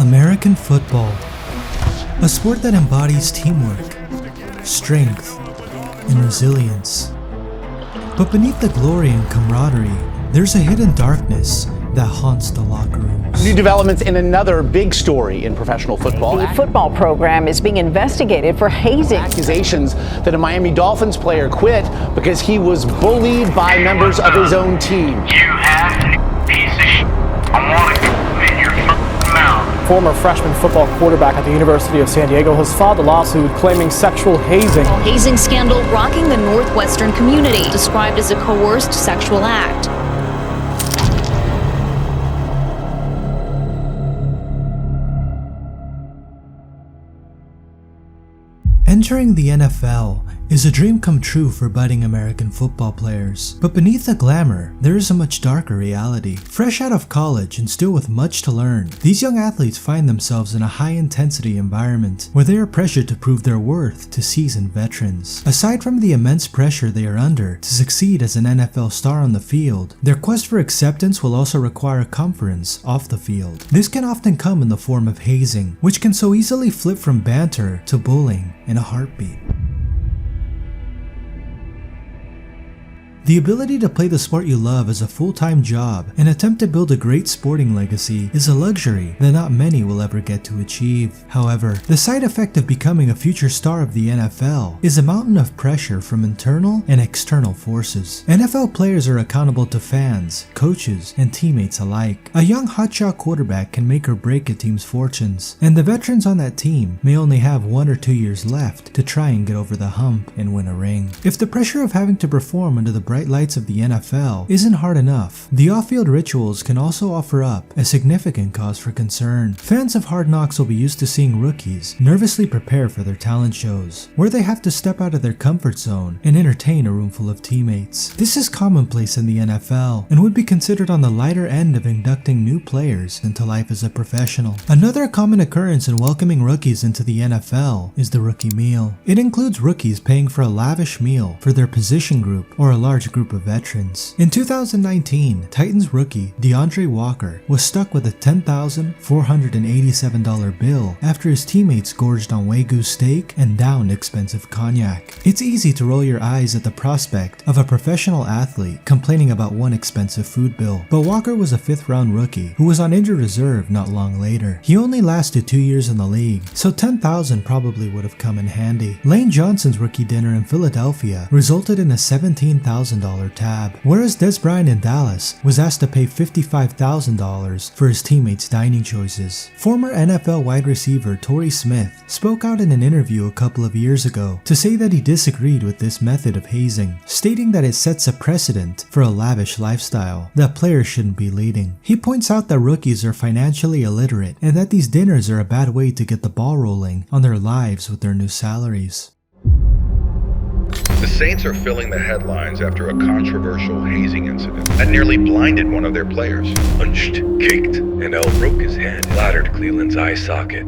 American football, a sport that embodies teamwork, strength, and resilience. But beneath the glory and camaraderie, there's a hidden darkness that haunts the locker rooms. New developments in another big story in professional football. The football program is being investigated for hazing. Accusations that a Miami Dolphins player quit because he was bullied by members of his own team. You have piece of shit. I want it in your mouth. Former freshman football quarterback at the University of San Diego has filed a lawsuit claiming sexual hazing. A hazing scandal rocking the Northwestern community, described as a coerced sexual act. Entering the NFL is a dream come true for budding American football players. But beneath the glamour, there is a much darker reality. Fresh out of college and still with much to learn, these young athletes find themselves in a high-intensity environment where they are pressured to prove their worth to seasoned veterans. Aside from the immense pressure they are under to succeed as an NFL star on the field, their quest for acceptance will also require a conference off the field. This can often come in the form of hazing, which can so easily flip from banter to bullying in a heartbeat. The ability to play the sport you love as a full-time job and attempt to build a great sporting legacy is a luxury that not many will ever get to achieve. However, the side effect of becoming a future star of the NFL is a mountain of pressure from internal and external forces. NFL players are accountable to fans, coaches, and teammates alike. A young hotshot quarterback can make or break a team's fortunes, and the veterans on that team may only have 1 or 2 years left to try and get over the hump and win a ring. If the pressure of having to perform under the bright lights of the NFL isn't hard enough, the off-field rituals can also offer up a significant cause for concern. Fans of Hard Knocks will be used to seeing rookies nervously prepare for their talent shows, where they have to step out of their comfort zone and entertain a room full of teammates. This is commonplace in the NFL and would be considered on the lighter end of inducting new players into life as a professional. Another common occurrence in welcoming rookies into the NFL is the rookie meal. It includes rookies paying for a lavish meal for their position group or a large group of veterans. In 2019, Titans rookie DeAndre Walker was stuck with a $10,487 bill after his teammates gorged on Wagyu steak and downed expensive cognac. It's easy to roll your eyes at the prospect of a professional athlete complaining about one expensive food bill, but Walker was a 5th-round rookie who was on injured reserve not long later. He only lasted 2 years in the league, so $10,000 probably would have come in handy. Lane Johnson's rookie dinner in Philadelphia resulted in a $17,000 tab, whereas Des Bryant in Dallas was asked to pay $55,000 for his teammates' dining choices. Former NFL wide receiver Torrey Smith spoke out in an interview a couple of years ago to say that he disagreed with this method of hazing, stating that it sets a precedent for a lavish lifestyle that players shouldn't be leading. He points out that rookies are financially illiterate and that these dinners are a bad way to get the ball rolling on their lives with their new salaries. The Saints are filling the headlines after a controversial hazing incident that nearly blinded one of their players. Punched, kicked, and L broke his hand, laddered Cleveland's eye socket.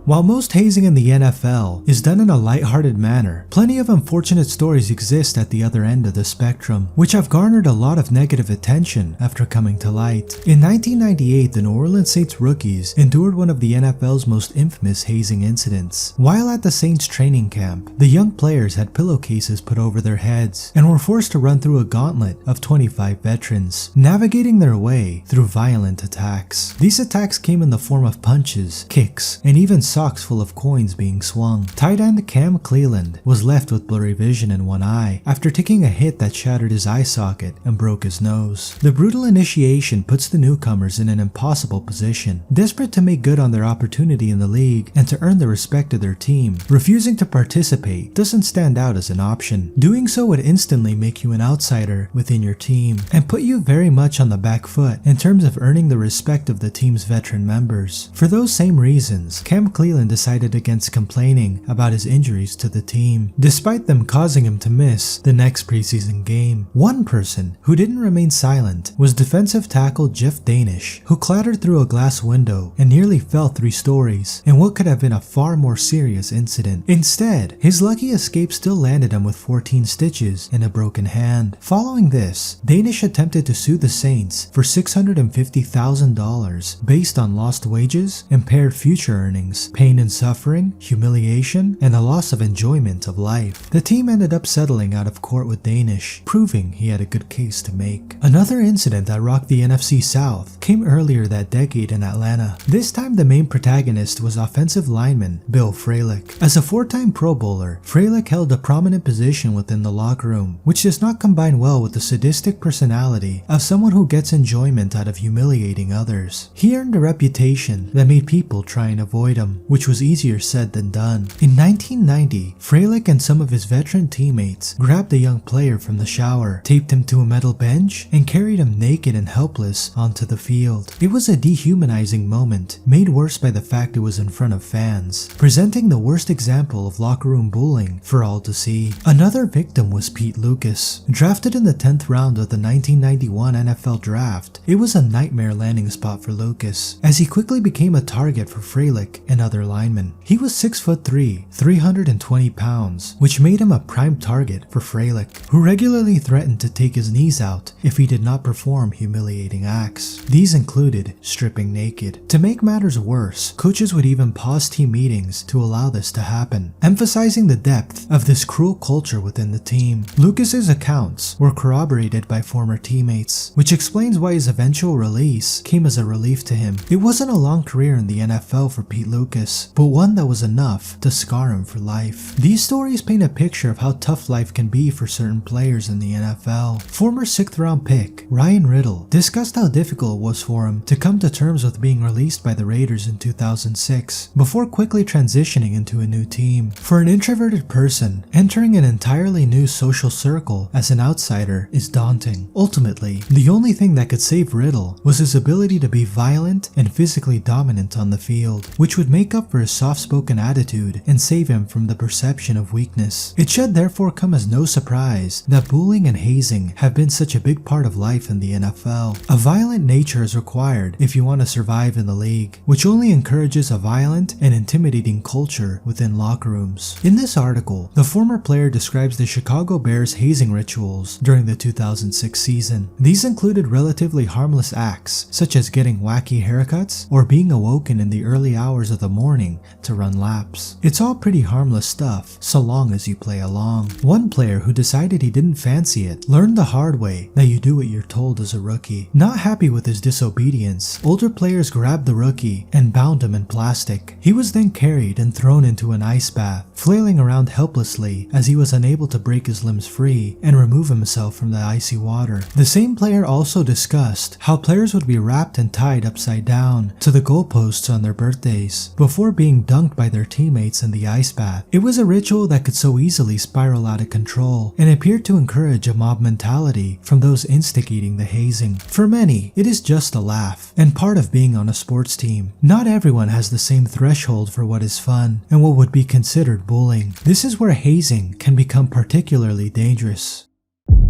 While most hazing in the NFL is done in a lighthearted manner, plenty of unfortunate stories exist at the other end of the spectrum, which have garnered a lot of negative attention after coming to light. In 1998, the New Orleans Saints rookies endured one of the NFL's most infamous hazing incidents. While at the Saints training camp, the young players had pillowcases put over their heads and were forced to run through a gauntlet of 25 veterans, navigating their way through violent attacks. These attacks came in the form of punches, kicks, and even socks full of coins being swung. Tight end Cam Cleveland was left with blurry vision in one eye after taking a hit that shattered his eye socket and broke his nose. The brutal initiation puts the newcomers in an impossible position. Desperate to make good on their opportunity in the league and to earn the respect of their team, refusing to participate doesn't stand out as an option. Doing so would instantly make you an outsider within your team and put you very much on the back foot in terms of earning the respect of the team's veteran members. For those same reasons, Cam Cleveland Cleland decided against complaining about his injuries to the team, despite them causing him to miss the next preseason game. One person who didn't remain silent was defensive tackle Jeff Danish, who clattered through a glass window and nearly fell 3 stories in what could have been a far more serious incident. Instead, his lucky escape still landed him with 14 stitches and a broken hand. Following this, Danish attempted to sue the Saints for $650,000 based on lost wages, impaired future earnings, pain and suffering, humiliation, and a loss of enjoyment of life. The team ended up settling out of court with Danish, proving he had a good case to make. Another incident that rocked the NFC South came earlier that decade in Atlanta. This time the main protagonist was offensive lineman Bill Fralick. As a 4-time Pro Bowler, Fralick held a prominent position within the locker room, which does not combine well with the sadistic personality of someone who gets enjoyment out of humiliating others. He earned a reputation that made people try and avoid him, which was easier said than done. In 1990, Fralick and some of his veteran teammates grabbed a young player from the shower, taped him to a metal bench, and carried him naked and helpless onto the field. It was a dehumanizing moment, made worse by the fact it was in front of fans, presenting the worst example of locker room bullying for all to see. Another victim was Pete Lucas. Drafted in the 10th round of the 1991 NFL Draft, it was a nightmare landing spot for Lucas, as he quickly became a target for Fralick and other linemen. He was 6'3", 320 pounds, which made him a prime target for Fralick, who regularly threatened to take his knees out if he did not perform humiliating acts. These included stripping naked. To make matters worse, coaches would even pause team meetings to allow this to happen, emphasizing the depth of this cruel culture within the team. Lucas's accounts were corroborated by former teammates, which explains why his eventual release came as a relief to him. It wasn't a long career in the NFL for Pete Lucas, but one that was enough to scar him for life. These stories paint a picture of how tough life can be for certain players in the NFL. Former 6th round pick Ryan Riddle discussed how difficult it was for him to come to terms with being released by the Raiders in 2006, before quickly transitioning into a new team. For an introverted person, entering an entirely new social circle as an outsider is daunting. Ultimately, the only thing that could save Riddle was his ability to be violent and physically dominant on the field, which would make up for his soft-spoken attitude and save him from the perception of weakness. It should therefore come as no surprise that bullying and hazing have been such a big part of life in the NFL. A violent nature is required if you want to survive in the league, which only encourages a violent and intimidating culture within locker rooms. In this article, the former player describes the Chicago Bears' hazing rituals during the 2006 season. These included relatively harmless acts, such as getting wacky haircuts or being awoken in the early hours of the morning to run laps. It's all pretty harmless stuff, so long as you play along. One player who decided he didn't fancy it learned the hard way that you do what you're told as a rookie. Not happy with his disobedience, older players grabbed the rookie and bound him in plastic. He was then carried and thrown into an ice bath, flailing around helplessly as he was unable to break his limbs free and remove himself from the icy water. The same player also discussed how players would be wrapped and tied upside down to the goalposts on their birthdays before being dunked by their teammates in the ice bath. It was a ritual that could so easily spiral out of control and appeared to encourage a mob mentality from those instigating the hazing. For many, it is just a laugh and part of being on a sports team. Not everyone has the same threshold for what is fun and what would be considered bullying. This is where hazing can become particularly dangerous.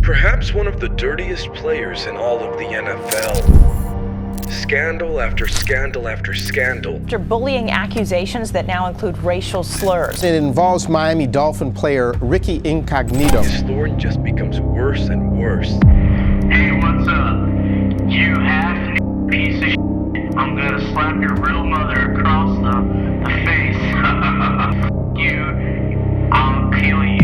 Perhaps one of the dirtiest players in all of the NFL. Scandal after scandal after scandal. After bullying accusations that now include racial slurs. It involves Miami Dolphin player Richie Incognito. His story just becomes worse and worse. Hey, what's up? You half piece of shit. I'm gonna slap your real mother across the face. I'll kill you.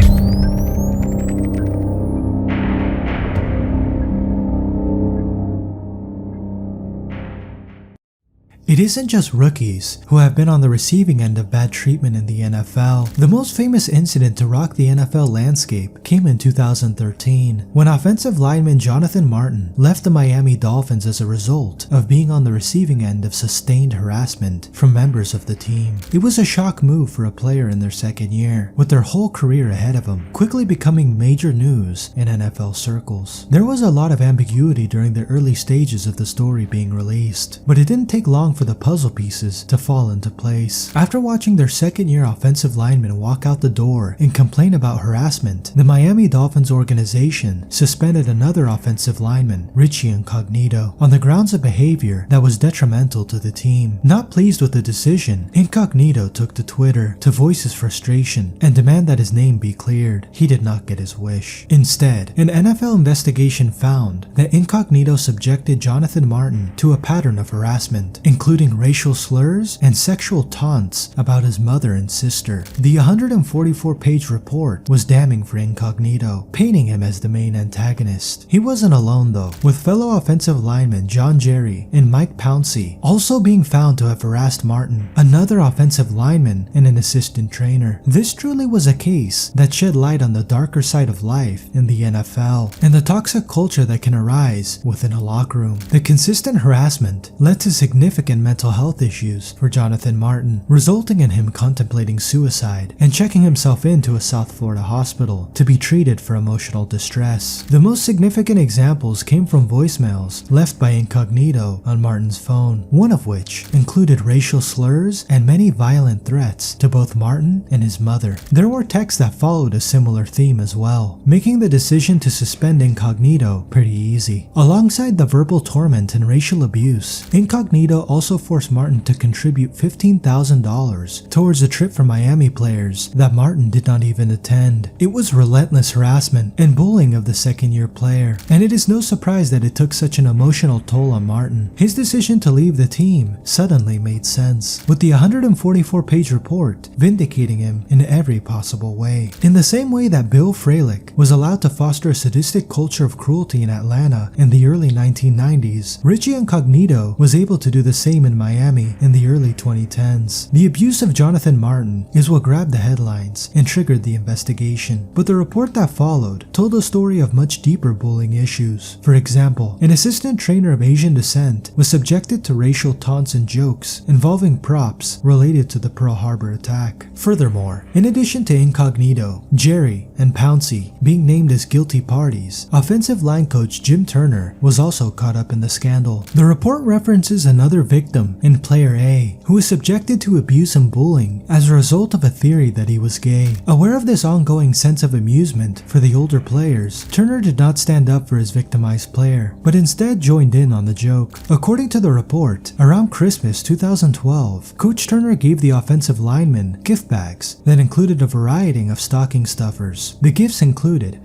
It isn't just rookies who have been on the receiving end of bad treatment in the NFL. The most famous incident to rock the NFL landscape came in 2013, when offensive lineman Jonathan Martin left the Miami Dolphins as a result of being on the receiving end of sustained harassment from members of the team. It was a shock move for a player in their second year, with their whole career ahead of them, quickly becoming major news in NFL circles. There was a lot of ambiguity during the early stages of the story being released, but it didn't take long for the puzzle pieces to fall into place. After watching their second-year offensive lineman walk out the door and complain about harassment, the Miami Dolphins organization suspended another offensive lineman, Richie Incognito, on the grounds of behavior that was detrimental to the team. Not pleased with the decision, Incognito took to Twitter to voice his frustration and demand that his name be cleared. He did not get his wish. Instead, an NFL investigation found that Incognito subjected Jonathan Martin to a pattern of harassment, including racial slurs and sexual taunts about his mother and sister. The 144-page report was damning for Incognito, painting him as the main antagonist. He wasn't alone though, with fellow offensive linemen John Jerry and Mike Pouncey also being found to have harassed Martin, another offensive lineman and an assistant trainer. This truly was a case that shed light on the darker side of life in the NFL and the toxic culture that can arise within a locker room. The consistent harassment led to significant mental health issues for Jonathan Martin, resulting in him contemplating suicide and checking himself into a South Florida hospital to be treated for emotional distress. The most significant examples came from voicemails left by Incognito on Martin's phone, one of which included racial slurs and many violent threats to both Martin and his mother. There were texts that followed a similar theme as well, making the decision to suspend Incognito pretty easy. Alongside the verbal torment and racial abuse, Incognito also forced Martin to contribute $15,000 towards a trip for Miami players that Martin did not even attend. It was relentless harassment and bullying of the second-year player, and it is no surprise that it took such an emotional toll on Martin. His decision to leave the team suddenly made sense, with the 144-page report vindicating him in every possible way. In the same way that Bill Fralick was allowed to foster a sadistic culture of cruelty in Atlanta in the early 1990s, Richie Incognito was able to do the same in Miami in the early 2010s. The abuse of Jonathan Martin is what grabbed the headlines and triggered the investigation, but the report that followed told a story of much deeper bullying issues. For example, an assistant trainer of Asian descent was subjected to racial taunts and jokes involving props related to the Pearl Harbor attack. Furthermore, in addition to Incognito, Jerry, and Pouncey being named as guilty parties, offensive line coach Jim Turner was also caught up in the scandal. The report references another victim in Player A, who was subjected to abuse and bullying as a result of a theory that he was gay. Aware of this ongoing sense of amusement for the older players, Turner did not stand up for his victimized player, but instead joined in on the joke. According to the report, around Christmas 2012, Coach Turner gave the offensive linemen gift bags that included a variety of stocking stuffers. The gifts included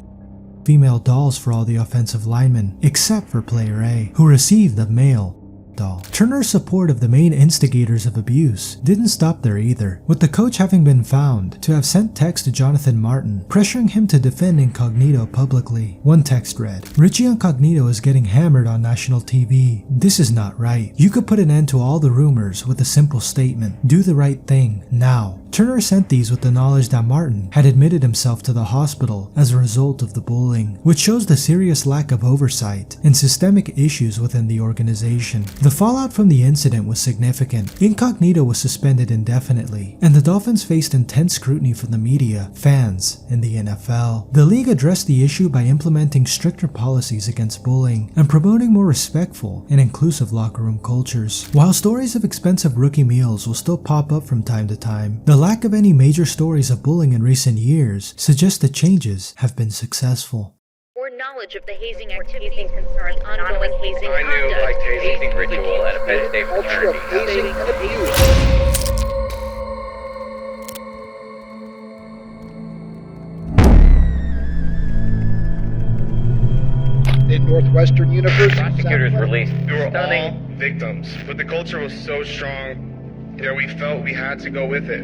female dolls for all the offensive linemen, except for Player A, who received the male doll. Turner's support of the main instigators of abuse didn't stop there either, with the coach having been found to have sent texts to Jonathan Martin, pressuring him to defend Incognito publicly. One text read, "Richie Incognito is getting hammered on national TV. This is not right. You could put an end to all the rumors with a simple statement. Do the right thing, now." Turner sent these with the knowledge that Martin had admitted himself to the hospital as a result of the bullying, which shows the serious lack of oversight and systemic issues within the organization. The fallout from the incident was significant. Incognito was suspended indefinitely, and the Dolphins faced intense scrutiny from the media, fans, and the NFL. The league addressed the issue by implementing stricter policies against bullying and promoting more respectful and inclusive locker room cultures. While stories of expensive rookie meals will still pop up from time to time, the lack of any major stories of bullying in recent years suggests that changes have been successful. Or knowledge of the hazing activities concerning ongoing hazing I knew conduct. like hazing ritual at a Penn State fraternity. In Northwestern University, Prosecutors released We were stunning all victims, but the culture was so strong that we felt we had to go with it.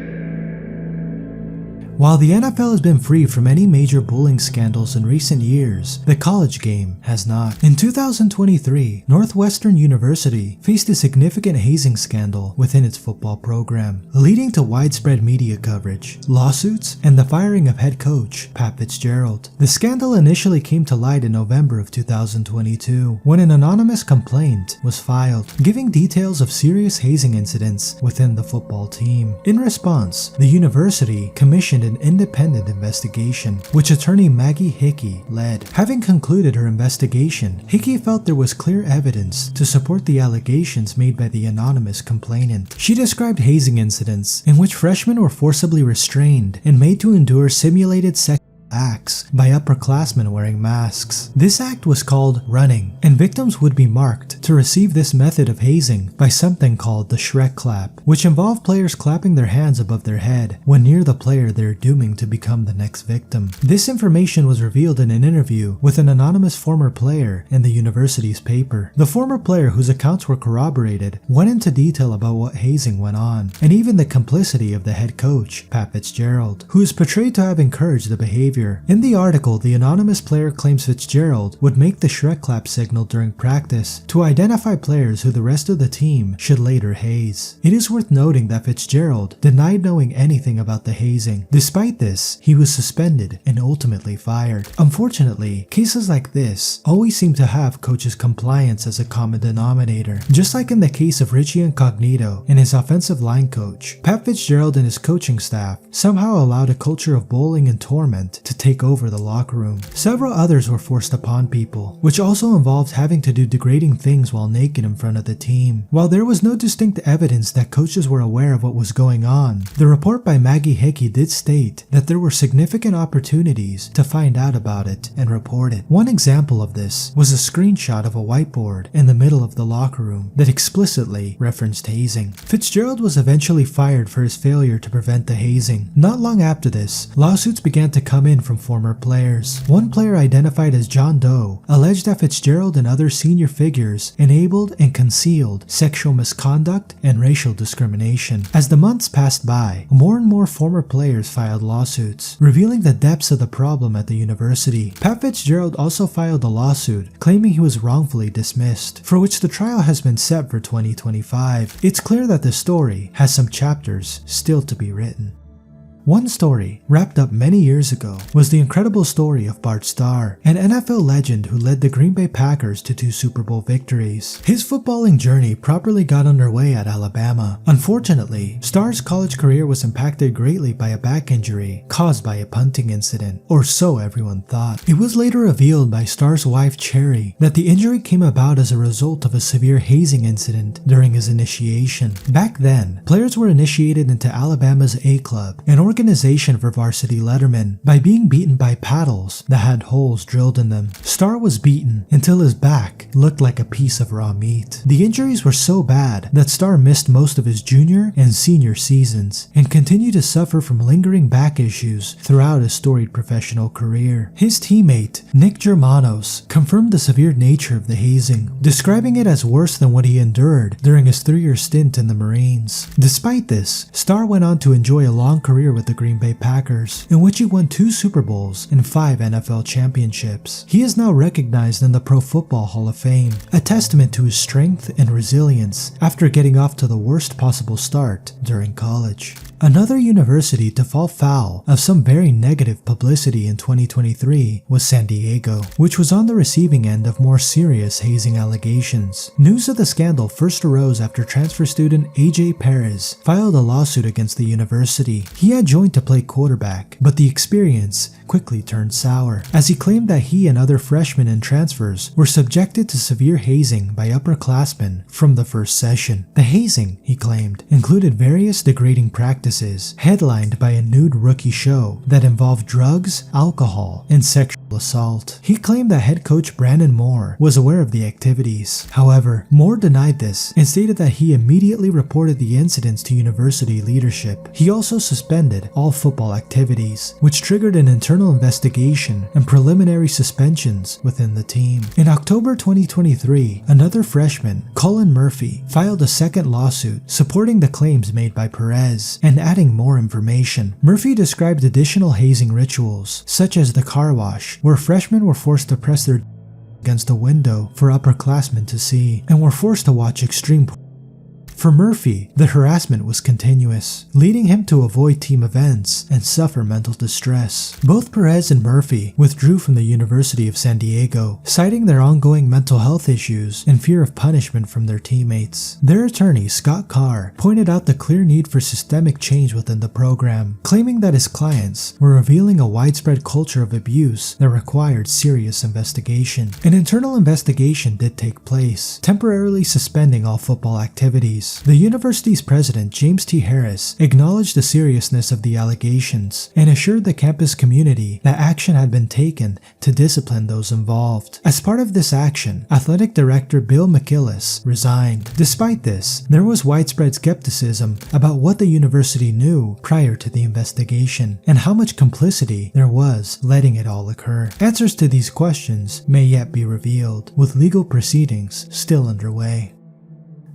While the NFL has been free from any major bullying scandals in recent years, the college game has not. In 2023, Northwestern University faced a significant hazing scandal within its football program, leading to widespread media coverage, lawsuits, and the firing of head coach Pat Fitzgerald. The scandal initially came to light in November of 2022, when an anonymous complaint was filed, giving details of serious hazing incidents within the football team. In response, the university commissioned an an independent investigation, which attorney Maggie Hickey led. Having concluded her investigation, Hickey felt there was clear evidence to support the allegations made by the anonymous complainant. She described hazing incidents in which freshmen were forcibly restrained and made to endure simulated sexual acts by upperclassmen wearing masks. This act was called running, and victims would be marked to receive this method of hazing by something called the Shrek clap, which involved players clapping their hands above their head when near the player they're dooming to become the next victim. This information was revealed in an interview with an anonymous former player in the university's paper. The former player, whose accounts were corroborated, went into detail about what hazing went on, and even the complicity of the head coach, Pat Fitzgerald, who is portrayed to have encouraged the behavior. In the article, the anonymous player claims Fitzgerald would make the Shrek clap signal during practice to identify players who the rest of the team should later haze. It is worth noting that Fitzgerald denied knowing anything about the hazing. Despite this, he was suspended and ultimately fired. Unfortunately, cases like this always seem to have coaches' compliance as a common denominator. Just like in the case of Richie Incognito and his offensive line coach, Pat Fitzgerald and his coaching staff somehow allowed a culture of bullying and torment to take over the locker room. Several others were forced upon people, which also involved having to do degrading things while naked in front of the team. While there was no distinct evidence that coaches were aware of what was going on, the report by Maggie Hickey did state that there were significant opportunities to find out about it and report it. One example of this was a screenshot of a whiteboard in the middle of the locker room that explicitly referenced hazing. Fitzgerald was eventually fired for his failure to prevent the hazing. Not long after this, lawsuits began to come in from former players. One player, identified as John Doe, alleged that Fitzgerald and other senior figures enabled and concealed sexual misconduct and racial discrimination. As the months passed by, more and more former players filed lawsuits, revealing the depths of the problem at the university. Pat Fitzgerald also filed a lawsuit claiming he was wrongfully dismissed, for which the trial has been set for 2025. It's clear that the story has some chapters still to be written. One story, wrapped up many years ago, was the incredible story of Bart Starr, an NFL legend who led the Green Bay Packers to 2 Super Bowl victories. His footballing journey properly got underway at Alabama. Unfortunately, Starr's college career was impacted greatly by a back injury caused by a punting incident, or so everyone thought. It was later revealed by Starr's wife Cherry that the injury came about as a result of a severe hazing incident during his initiation. Back then, players were initiated into Alabama's A Club, an organization for varsity lettermen, by being beaten by paddles that had holes drilled in them. Starr was beaten until his back looked like a piece of raw meat. The injuries were so bad that Starr missed most of his junior and senior seasons and continued to suffer from lingering back issues throughout his storied professional career. His teammate, Nick Germanos, confirmed the severe nature of the hazing, describing it as worse than what he endured during his 3-year stint in the Marines. Despite this, Starr went on to enjoy a long career with the Green Bay Packers, in which he won 2 Super Bowls and 5 NFL championships. He is now recognized in the Pro Football Hall of Fame, a testament to his strength and resilience after getting off to the worst possible start during college. Another university to fall foul of some very negative publicity in 2023 was San Diego, which was on the receiving end of more serious hazing allegations. News of the scandal first arose after transfer student AJ Perez filed a lawsuit against the university. He had joined to play quarterback, but the experience quickly turned sour, as he claimed that he and other freshmen and transfers were subjected to severe hazing by upperclassmen from the first session. The hazing, he claimed, included various degrading practices, headlined by a nude rookie show that involved drugs, alcohol, and sexual assault. He claimed that head coach Brandon Moore was aware of the activities. However, Moore denied this and stated that he immediately reported the incidents to university leadership. He also suspended all football activities, which triggered an internal investigation and preliminary suspensions within the team. In October 2023, another freshman, Colin Murphy, filed a second lawsuit supporting the claims made by Perez and adding more information. Murphy described additional hazing rituals, such as the car wash, where freshmen were forced to press their against a window for upperclassmen to see, and were forced to watch extreme For Murphy, the harassment was continuous, leading him to avoid team events and suffer mental distress. Both Perez and Murphy withdrew from the University of San Diego, citing their ongoing mental health issues and fear of punishment from their teammates. Their attorney, Scott Carr, pointed out the clear need for systemic change within the program, claiming that his clients were revealing a widespread culture of abuse that required serious investigation. An internal investigation did take place, temporarily suspending all football activities. The university's president, James T. Harris, acknowledged the seriousness of the allegations and assured the campus community that action had been taken to discipline those involved. As part of this action, athletic director Bill McIllis resigned. Despite this, there was widespread skepticism about what the university knew prior to the investigation and how much complicity there was letting it all occur. Answers to these questions may yet be revealed, with legal proceedings still underway.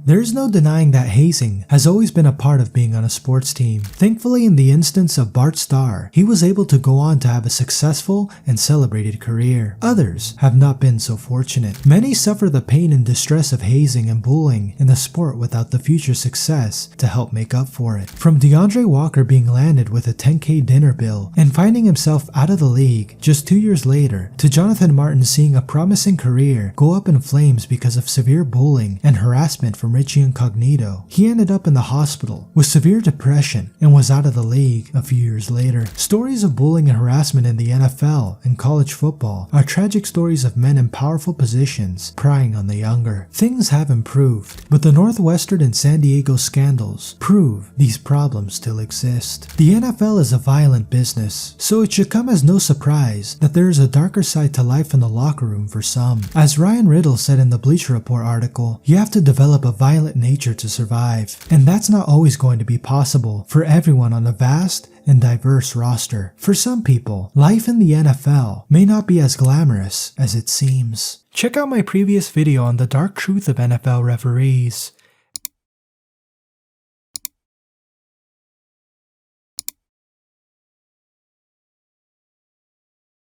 There is no denying that hazing has always been a part of being on a sports team. Thankfully, in the instance of Bart Starr, he was able to go on to have a successful and celebrated career. Others have not been so fortunate. Many suffer the pain and distress of hazing and bullying in the sport without the future success to help make up for it. From DeAndre Walker being landed with a $10K dinner bill and finding himself out of the league just 2 years later, to Jonathan Martin seeing a promising career go up in flames because of severe bullying and harassment from Richie Incognito. He ended up in the hospital with severe depression and was out of the league a few years later. Stories of bullying and harassment in the NFL and college football are tragic stories of men in powerful positions prying on the younger. Things have improved, but the Northwestern and San Diego scandals prove these problems still exist. The NFL is a violent business, so it should come as no surprise that there is a darker side to life in the locker room for some. As Ryan Riddle said in the Bleacher Report article, you have to develop a violent nature to survive, and that's not always going to be possible for everyone on a vast and diverse roster. For some people, life in the NFL may not be as glamorous as it seems. Check out my previous video on the dark truth of NFL referees.